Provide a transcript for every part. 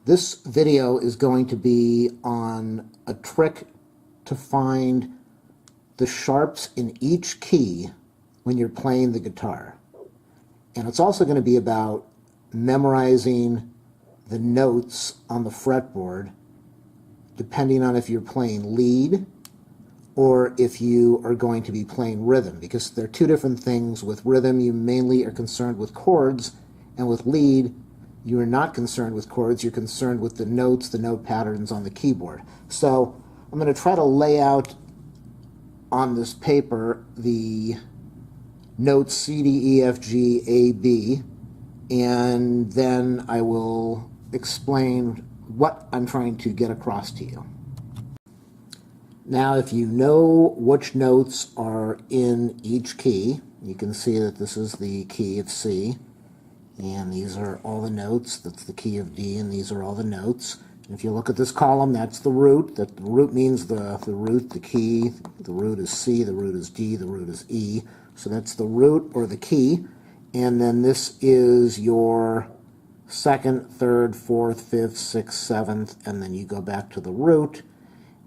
This video is going to be on a trick to find the sharps in each key when you're playing the guitar. And it's also going to be about memorizing the notes on the fretboard, depending on if you're playing lead or if you are going to be playing rhythm, because they're two different things. With rhythm, you mainly are concerned with chords, and with lead, you are not concerned with chords, you're concerned with the notes, the note patterns on the keyboard. So I'm going to try to lay out on this paper the notes C, D, E, F, G, A, B, and then I will explain what I'm trying to get across to you. Now, if you know which notes are in each key, you can see that this is the key of C, and these are all the notes. That's the key of D, and these are all the notes. And if you look at this column, that's the root. That the root means the root, the key. The root is C, the root is D, the root is E. So that's the root or the key. And then this is your second, third, fourth, fifth, sixth, seventh, and then you go back to the root.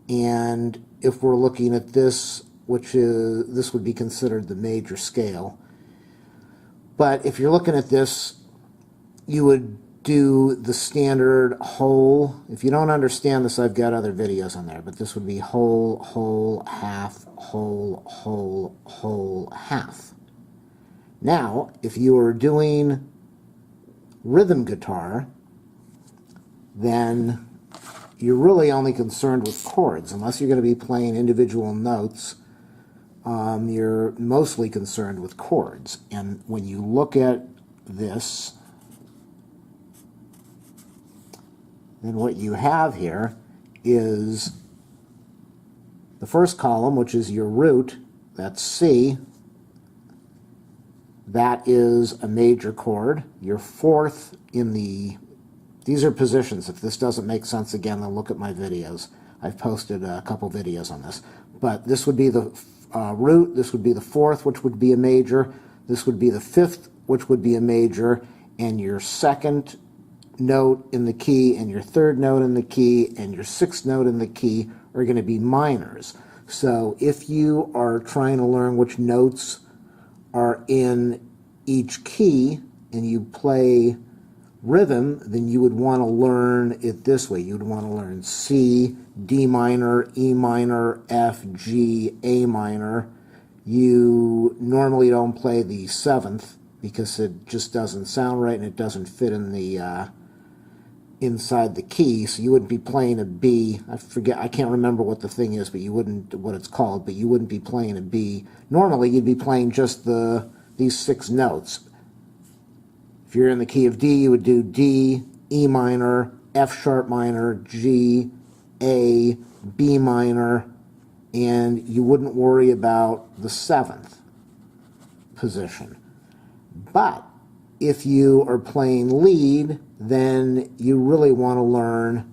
And if we're looking at this, this would be considered the major scale. But if you're looking at this, you would do the standard whole. If you don't understand this, I've got other videos on there, but this would be whole, whole, half, whole, whole, whole, half. Now, if you are doing rhythm guitar, then you're really only concerned with chords. Unless you're going to be playing individual notes, you're mostly concerned with chords. And when you look at this, then what you have here is the first column, which is your root. That's C. That is a major chord. Your fourth in the... These are positions. If this doesn't make sense, again, then look at my videos. I've posted a couple videos on this. But this would be the root. This would be the fourth, which would be a major. This would be the fifth, which would be a major. And your second note in the key and your third note in the key and your sixth note in the key are going to be minors. So if you are trying to learn which notes are in each key and you play rhythm, then you would want to learn it this way. You would want to learn C, D minor, E minor, F, G, A minor. You normally don't play the seventh because it just doesn't sound right and it doesn't fit in the inside the key, so you wouldn't be playing a B. I can't remember what the thing is, but you wouldn't, what it's called, but you wouldn't be playing a B. Normally, you'd be playing just these six notes. If you're in the key of D, you would do D, E minor, F sharp minor, G, A, B minor, and you wouldn't worry about the seventh position. But if you are playing lead, then you really want to learn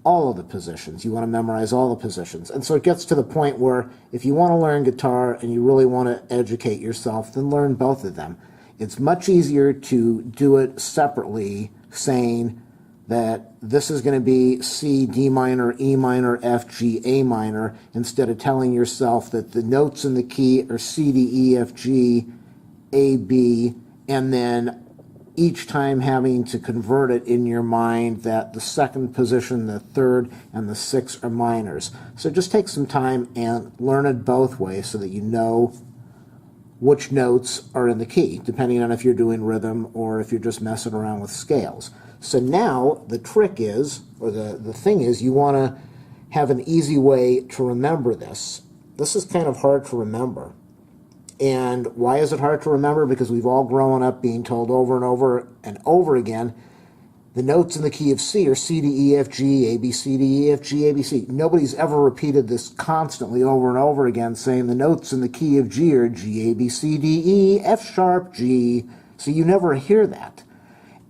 all of the positions. You want to memorize all the positions. And so it gets to the point where if you want to learn guitar and you really want to educate yourself, then learn both of them. It's much easier to do it separately, saying that this is going to be C, D minor, E minor, F, G, A minor, instead of telling yourself that the notes in the key are C, D, E, F, G, A, B, and then each time having to convert it in your mind that the second position, the third, and the sixth are minors. So just take some time and learn it both ways so that you know which notes are in the key, depending on if you're doing rhythm or if you're just messing around with scales. So now the trick is, or the thing is, you want to have an easy way to remember this. This is kind of hard to remember. And why is it hard to remember? Because we've all grown up being told over and over and over again, the notes in the key of C are C, D, E, F, G, A, B, C, D, E, F, G, A, B, C. Nobody's ever repeated this constantly over and over again, saying the notes in the key of G are G, A, B, C, D, E, F sharp, G. So you never hear that.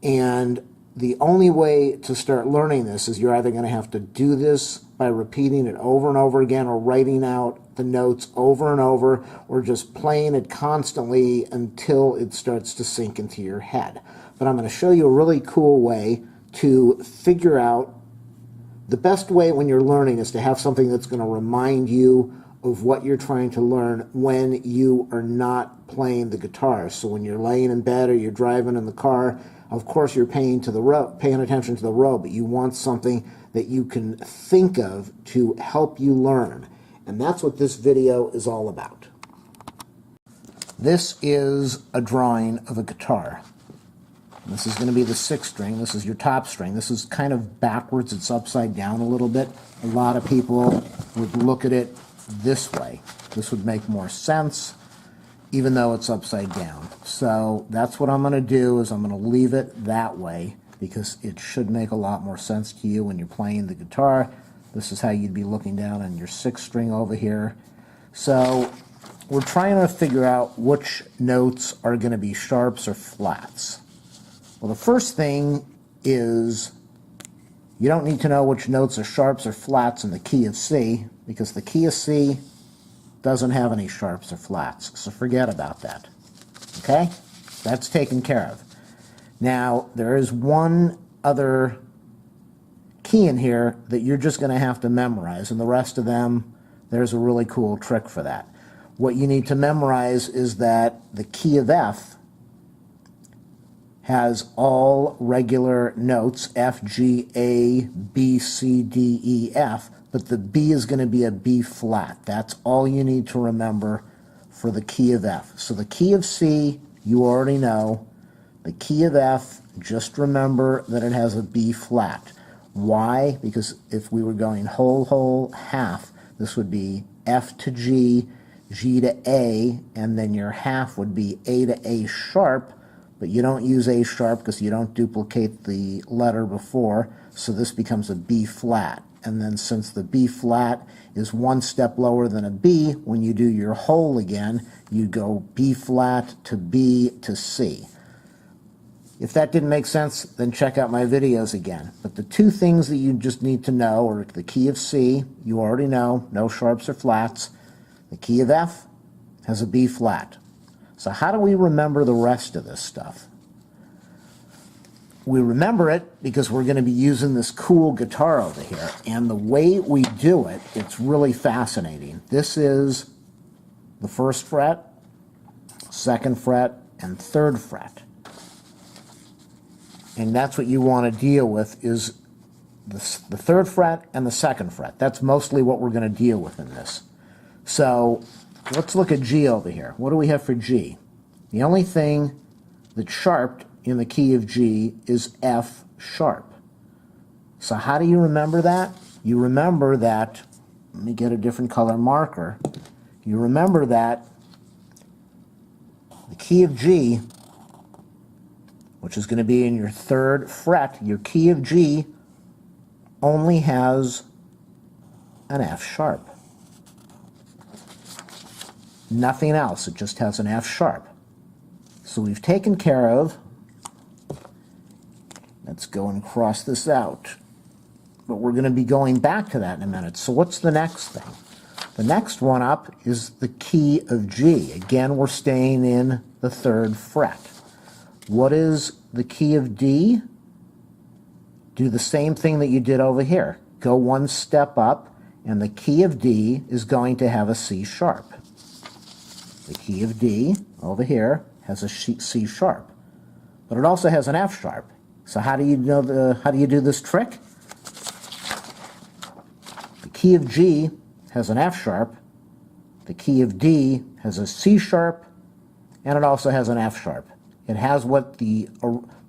And the only way to start learning this is you're either going to have to do this by repeating it over and over again, or writing out the notes over and over, or just playing it constantly until it starts to sink into your head. But I'm going to show you a really cool way to figure out the best way when you're learning is to have something that's going to remind you of what you're trying to learn when you are not playing the guitar. So when you're laying in bed or you're driving in the car, of course you're paying attention to the road, but you want something that you can think of to help you learn. And that's what this video is all about. This is a drawing of a guitar. This is going to be the 6th string. This is your top string. This is kind of backwards. It's upside down a little bit. A lot of people would look at it this way. This would make more sense, even though it's upside down. So that's what I'm going to do, is I'm going to leave it that way, because it should make a lot more sense to you when you're playing the guitar. This is how you'd be looking down on your 6th string over here. So we're trying to figure out which notes are going to be sharps or flats. Well, the first thing is you don't need to know which notes are sharps or flats in the key of C, because the key of C doesn't have any sharps or flats, so forget about that. Okay? That's taken care of. Now, there is one other key in here that you're just going to have to memorize, and the rest of them, there's a really cool trick for that. What you need to memorize is that the key of F has all regular notes, F, G, A, B, C, D, E, F, but the B is going to be a B flat. That's all you need to remember for the key of F. So the key of C, you already know. The key of F, just remember that it has a B flat. Why? Because if we were going whole, whole, half, this would be F to G, G to A, and then your half would be A to A sharp, but you don't use A sharp because you don't duplicate the letter before, so this becomes a B flat. And then since the B flat is one step lower than a B, when you do your whole again, you go B flat to B to C. If that didn't make sense, then check out my videos again. But the two things that you just need to know are the key of C, you already know, no sharps or flats. The key of F has a B flat. So how do we remember the rest of this stuff? We remember it because we're going to be using this cool guitar over here. And the way we do it, it's really fascinating. This is the 1st fret, 2nd fret, and 3rd fret. And that's what you want to deal with, is the 3rd fret and the 2nd fret. That's mostly what we're going to deal with in this. So let's look at G over here. What do we have for G? The only thing that's sharped in the key of G is F sharp. So how do you remember that? You remember that, let me get a different color marker. You remember that the key of G, which is going to be in your 3rd fret, your key of G only has an F sharp. Nothing else, it just has an F sharp. So we've taken care of, let's go and cross this out. But we're going to be going back to that in a minute. So what's the next thing? The next one up is the key of G. Again, we're staying in the 3rd fret. What is the key of D? Do the same thing that you did over here. Go one step up, and the key of D is going to have a C sharp. The key of D over here has a C sharp, but it also has an F sharp. So how do you know how do you do this trick? The key of G has an F sharp, the key of D has a C sharp, and it also has an F sharp. It has what the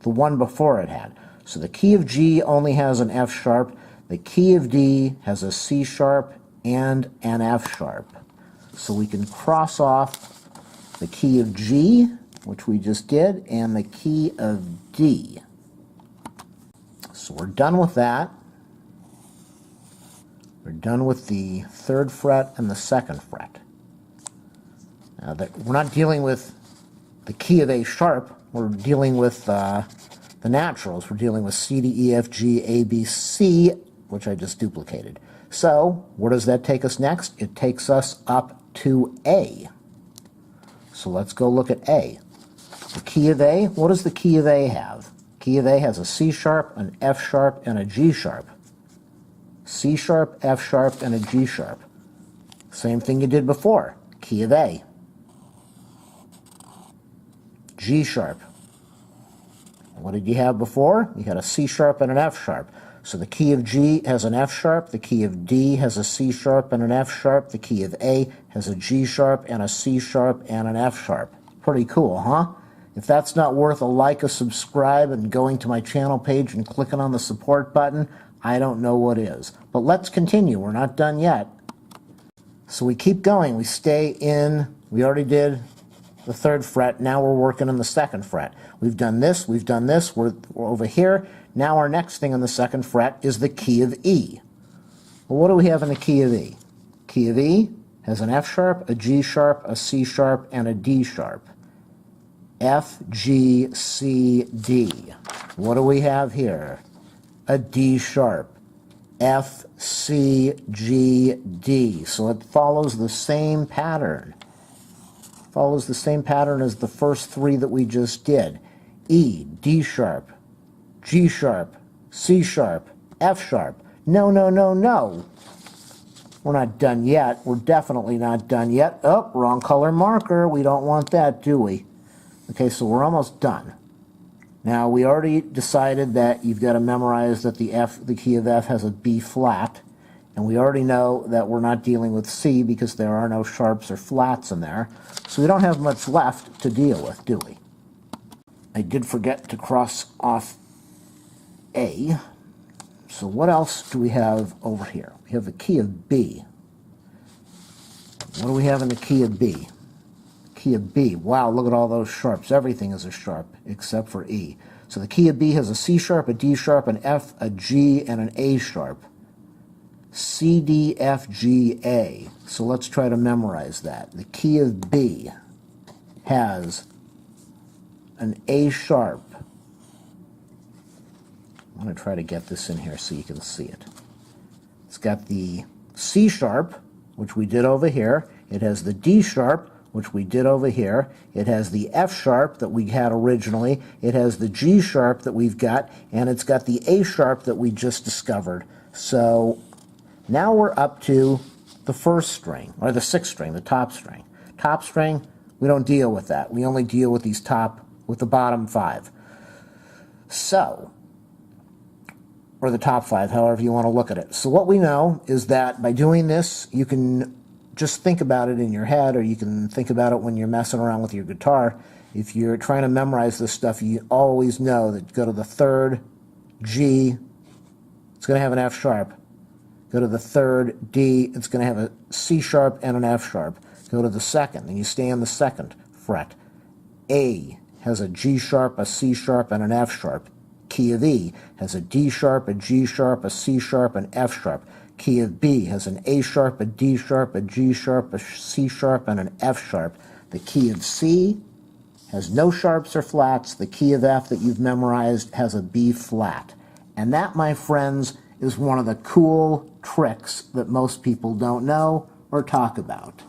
one before it had. So the key of G only has an F sharp, the key of D has a C sharp and an F sharp. So we can cross off the key of G, which we just did, and the key of D. So we're done with that. We're done with the 3rd fret and the 2nd fret. Now we're not dealing with the key of A sharp, we're dealing with the naturals. We're dealing with C, D, E, F, G, A, B, C, which I just duplicated. So where does that take us next? It takes us up to A. So let's go look at A. The key of A, what does the key of A have? Key of A has a C sharp, an F sharp, and a G sharp. C sharp, F sharp, and a G sharp. Same thing you did before. Key of A. G sharp. What did you have before? You had a C sharp and an F sharp. So the key of G has an F sharp, the key of D has a C sharp and an F sharp, the key of A has a G sharp and a C sharp and an F sharp. Pretty cool, huh? If that's not worth a like, a subscribe, and going to my channel page and clicking on the support button, I don't know what is. But let's continue. We're not done yet. So we keep going. We stay in, we already did the 3rd fret. Now we're working on the 2nd fret. We've done this, we're over here. Now our next thing on the 2nd fret is the key of E. Well, what do we have in the key of E? Key of E has an F sharp, a G sharp, a C sharp, and a D sharp. F, G, C, D. What do we have here? A D sharp. F, C, G, D. So it follows the same pattern. Follows the same pattern as the first 3 that we just did. E, D sharp, G sharp, C sharp, F sharp. No, no, no, no. We're not done yet. We're definitely not done yet. Oh, wrong color marker. We don't want that, do we? Okay, so we're almost done. Now, we already decided that you've got to memorize that the key of F has a B flat. And we already know that we're not dealing with C because there are no sharps or flats in there. So we don't have much left to deal with, do we? I did forget to cross off A. So what else do we have over here? We have the key of B. What do we have in the key of B? Key of B. Wow, look at all those sharps. Everything is a sharp except for E. So the key of B has a C sharp, a D sharp, an F, a G, and an A sharp. C, D, F, G, A. So let's try to memorize that. The key of B has an A sharp. I'm going to try to get this in here so you can see it. It's got the C sharp, which we did over here. It has the D sharp, which we did over here. It has the F sharp that we had originally. It has the G sharp that we've got, and it's got the A sharp that we just discovered. So now we're up to the 1st string, or the 6th string, the top string. Top string, we don't deal with that. We only deal with with the bottom 5. So, or the top 5, however you want to look at it. So what we know is that by doing this, you can just think about it in your head, or you can think about it when you're messing around with your guitar. If you're trying to memorize this stuff, you always know that go to the 3rd G, it's going to have an F sharp. Go to the 3rd D, it's going to have a C sharp and an F sharp. Go to the 2nd, and you stay on the 2nd fret. A has a G sharp, a C sharp, and an F sharp. Key of E has a D sharp, a G sharp, a C sharp, and F sharp. Key of B has an A sharp, a D sharp, a G sharp, a C sharp, and an F sharp. The key of C has no sharps or flats. The key of F that you've memorized has a B flat. And that, my friends, is one of the cool tricks that most people don't know or talk about.